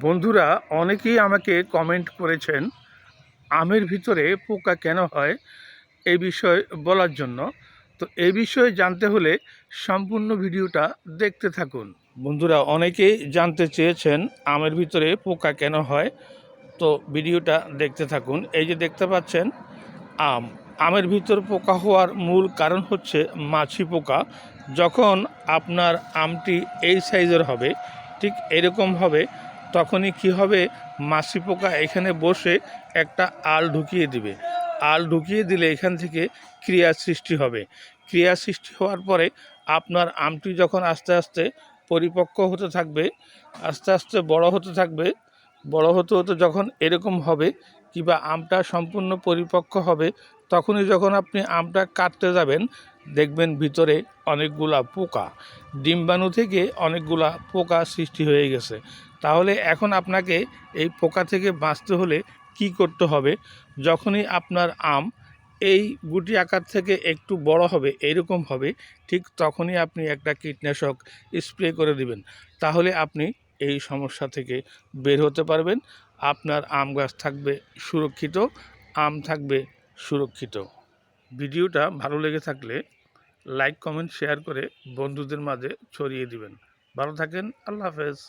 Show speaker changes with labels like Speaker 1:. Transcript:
Speaker 1: বন্ধুরা অনেকেই আমাকে কমেন্ট করেছেন আমের ভিতরে পোকা কেন হয় এই বিষয়ে বলার জন্য। তো এই বিষয়ে জানতে হলে সম্পূর্ণ ভিডিওটা দেখতে থাকুন। বন্ধুরা অনেকেই জানতে চেয়েছেন আমের ভিতরে পোকা কেন হয়, তো ভিডিওটা দেখতে থাকুন। এই যে দেখতে পাচ্ছেন আমের ভিতর পোকা হওয়ার মূল কারণ হচ্ছে মাছি পোকা। যখন আপনার আমটি এই সাইজের হবে, ঠিক এরকম হবে, তখনই কি হবে, মাছি পোকা এখানে বসে একটা আল ঢুকিয়ে দিবে। আল ঢুকিয়ে দিলে এখান থেকে ক্রিয়া সৃষ্টি হবে। ক্রিয়া সৃষ্টি হওয়ার পরে আপনার আমটি যখন আস্তে আস্তে পরিপক্ক হতে থাকবে, আস্তে আস্তে বড় হতে থাকবে, বড় হতে হতে যখন এরকম হবে কিংবা আমটা সম্পূর্ণ পরিপক্ক হবে, তখনই যখন আপনি আমটা কাটতে যাবেন দেখবেন ভিতরে অনেকগুলা পোকা, ডিম্বাণু থেকে অনেকগুলা পোকা সৃষ্টি হয়ে গেছে। তাহলে এখন আপনাকে এই পোকা থেকে বাঁচতে হলে কি করতে হবে? যখনই আপনার আম এই গুটি আকার থেকে একটু বড় হবে, এইরকম হবে, ঠিক তখনই আপনি একটা কীটনাশক স্প্রে করে দিবেন। তাহলে আপনি এই সমস্যা থেকে বের হতে পারবেন। আপনার আম গাছ থাকবে সুরক্ষিত, আম থাকবে সুরক্ষিত। ভিডিওটা ভালো লেগে থাকলে লাইক, কমেন্ট, শেয়ার করে বন্ধুদের মাঝে ছড়িয়ে দিবেন। ভালো থাকেন, আল্লাহ হাফেজ।